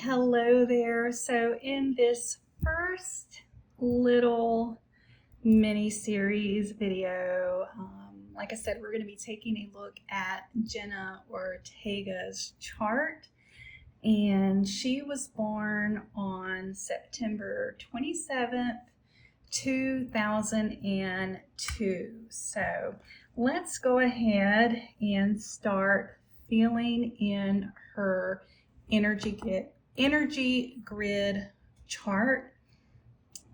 Hello there. So in this first little mini series video, like I said, we're going to be taking a look at Jenna Ortega's chart. And she was born on September 27th, 2002. So let's go ahead and start feeling in her energy grid chart.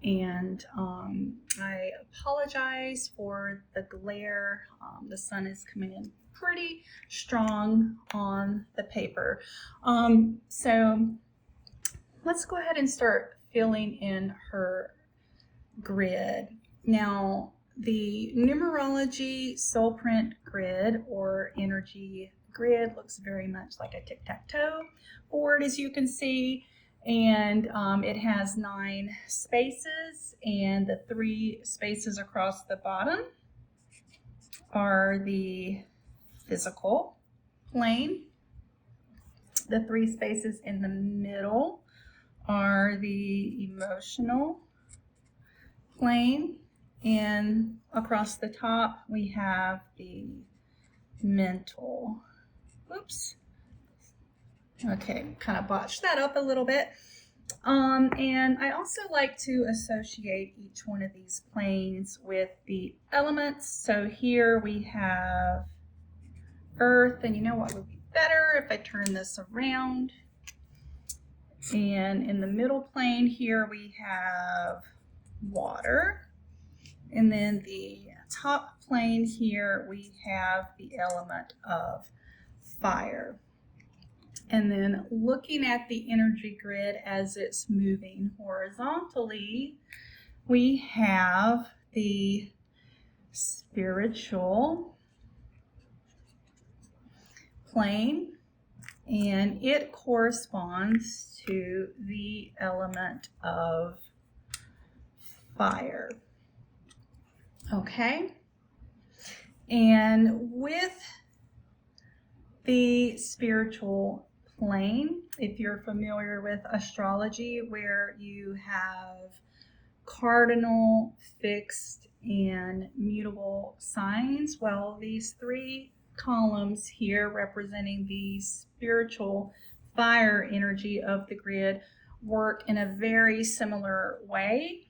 And I apologize for the glare. The sun is coming in pretty strong on the paper. So let's go ahead and start filling in her grid. Now, the Numerology soul print grid or energy grid looks very much like a tic-tac-toe board, as you can see, and it has 9 spaces, and the 3 spaces across the bottom are the physical plane. The 3 spaces in the middle are the emotional plane, and across the top we have the mental. Oops. Okay, kind of botched that up a little bit. And I also like to associate each one of these planes with the elements. So here we have earth, and you know what would be better if I turn this around? And in the middle plane here we have water. And then the top plane here we have the element of fire. And then looking at the energy grid as it's moving horizontally, we have the spiritual plane, and it corresponds to the element of fire. Okay, and with the spiritual plane, if you're familiar with astrology, where you have cardinal, fixed, and mutable signs, well, these 3 columns here representing the spiritual fire energy of the grid work in a very similar way.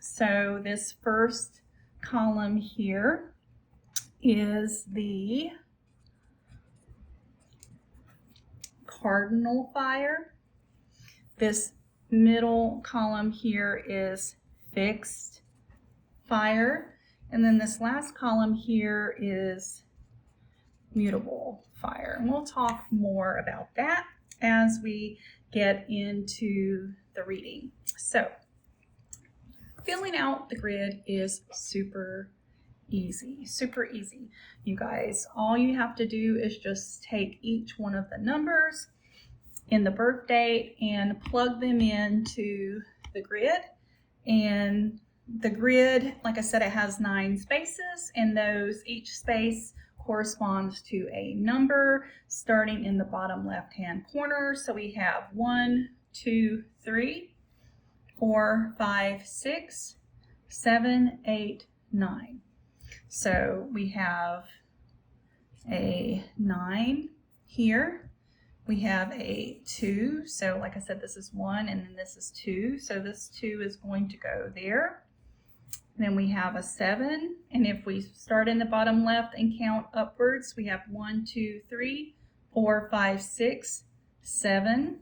So this first column here is the cardinal fire. This middle column here is fixed fire. And then this last column here is mutable fire. And we'll talk more about that as we get into the reading. So filling out the grid is super easy, you guys. All you have to do is just take each one of the numbers in the birth date and plug them into the grid. And the grid, like I said, it has 9 spaces, and each space corresponds to a number starting in the bottom left hand corner. So we have 1, 2, 3, 4, 5, 6, 7, 8, 9. So we have a 9 here. We have a 2. So like I said, this is 1 and then this is 2. So this 2 is going to go there. And then we have a 7. And if we start in the bottom left and count upwards, we have 1, 2, 3, 4, 5, 6, 7.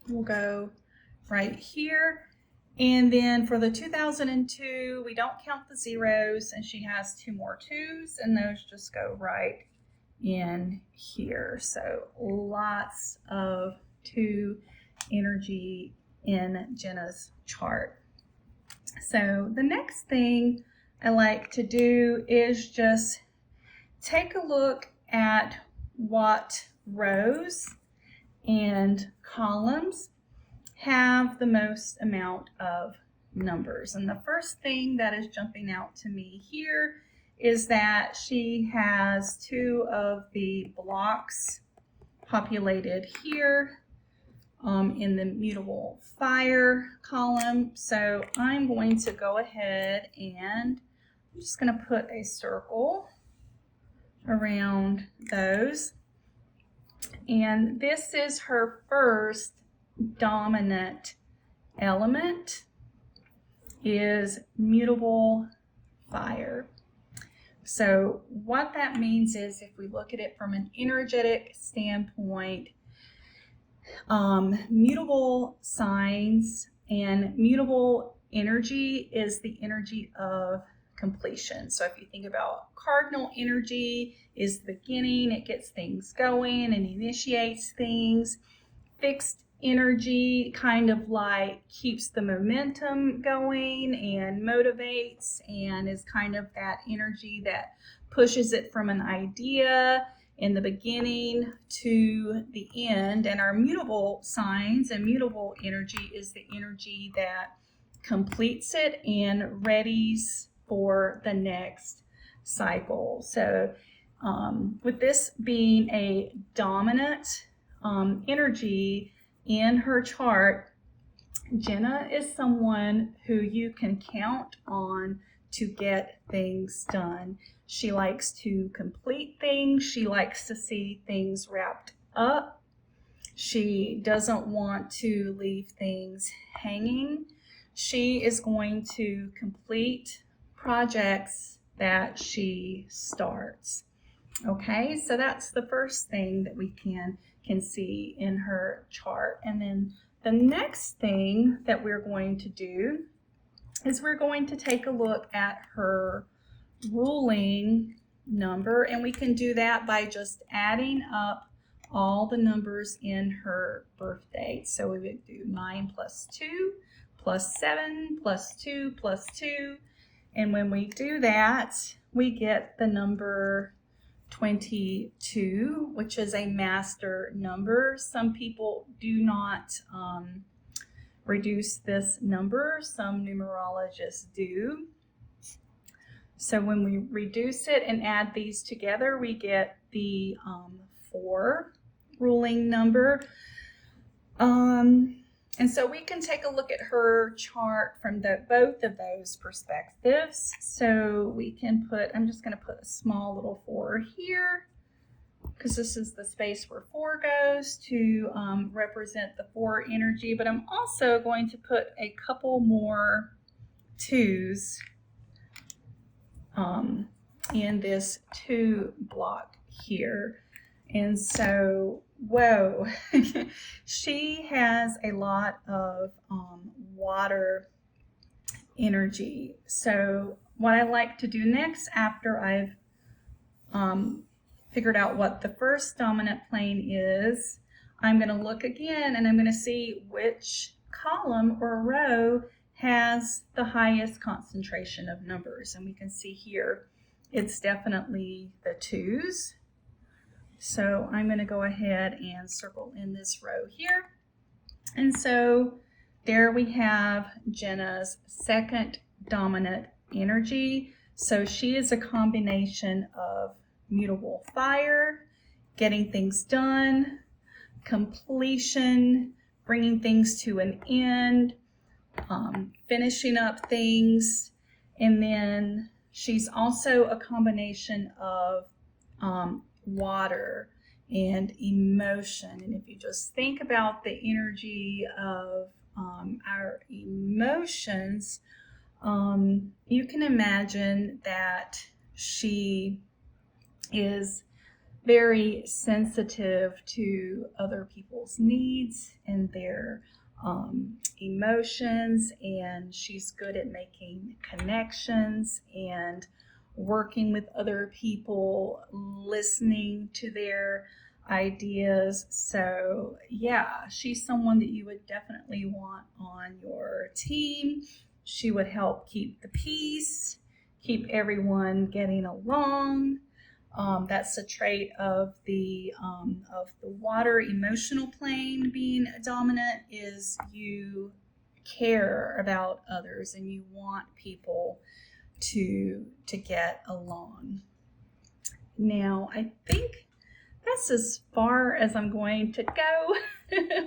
We'll go right here. And then for the 2002, we don't count the zeros, and she has 2 more 2s, and those just go right in here. So lots of 2 energy in Jenna's chart. So the next thing I like to do is just take a look at what rows and columns have the most amount of numbers. And the first thing that is jumping out to me here is that she has 2 of the blocks populated here in the mutable fire column. So I'm going to go ahead and I'm just going to put a circle around those. And this is her first dominant element, is mutable fire. So what that means is, if we look at it from an energetic standpoint, mutable signs and mutable energy is the energy of completion. So if you think about cardinal energy is the beginning, it gets things going and initiates things. Fixed energy kind of like keeps the momentum going and motivates, and is kind of that energy that pushes it from an idea in the beginning to the end. And our mutable signs and mutable energy is the energy that completes it and readies for the next cycle. So with this being a dominant energy in her chart, Jenna is someone who you can count on to get things done. She likes to complete things. She likes to see things wrapped up. She doesn't want to leave things hanging. She is going to complete projects that she starts. Okay, so that's the first thing that we can see in her chart. And then the next thing that we're going to do is we're going to take a look at her ruling number, and we can do that by just adding up all the numbers in her birth date. So we would do 9 plus 2 plus 7 plus 2 plus 2, and when we do that, we get the number 22, which is a master number. Some people do not reduce this number. Some numerologists do. So when we reduce it and add these together, we get the 4 ruling number. And so we can take a look at her chart from both of those perspectives. So we can put, I'm just going to put a small little 4 here, because this is the space where 4 goes to represent the 4 energy. But I'm also going to put a couple more 2s in this 2 block here. And so, whoa, she has a lot of water energy. So what I like to do next, after I've figured out what the first dominant plane is, I'm going to look again and I'm going to see which column or row has the highest concentration of numbers. And we can see here it's definitely the 2s. So I'm going to go ahead and circle in this row here. And so there we have Jenna's second dominant energy. So she is a combination of mutable fire, getting things done, completion, bringing things to an end, finishing up things. And then she's also a combination of water and emotion. And if you just think about the energy of our emotions, you can imagine that she is very sensitive to other people's needs and their emotions, and she's good at making connections and working with other people, listening to their ideas. So yeah, she's someone that you would definitely want on your team. She would help keep the peace, keep everyone getting along. That's a trait of the water emotional plane being dominant, is you care about others and you want people to get along. Now, I think that's as far as I'm going to go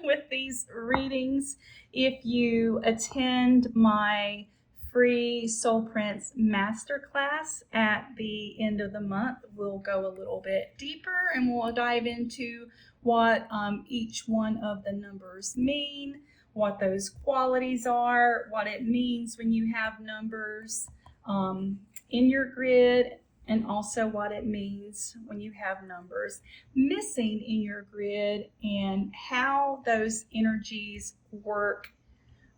with these readings. If you attend my free Soul Prince Masterclass at the end of the month, we'll go a little bit deeper and we'll dive into what each one of the numbers mean, what those qualities are, what it means when you have numbers in your grid, and also what it means when you have numbers missing in your grid and how those energies work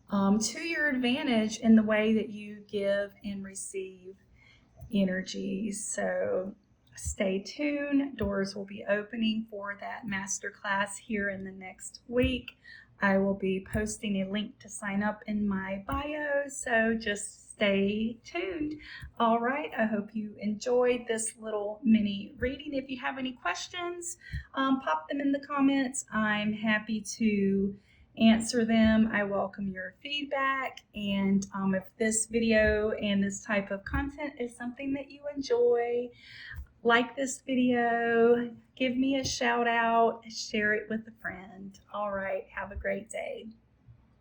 to your advantage in the way that you give and receive energies. So stay tuned. Doors will be opening for that masterclass here in the next week. I will be posting a link to sign up in my bio, so just stay tuned. All right, I hope you enjoyed this little mini reading. If you have any questions, pop them in the comments. I'm happy to answer them. I welcome your feedback, and if this video and this type of content is something that you enjoy, like this video, give me a shout out, share it with a friend. All right, have a great day.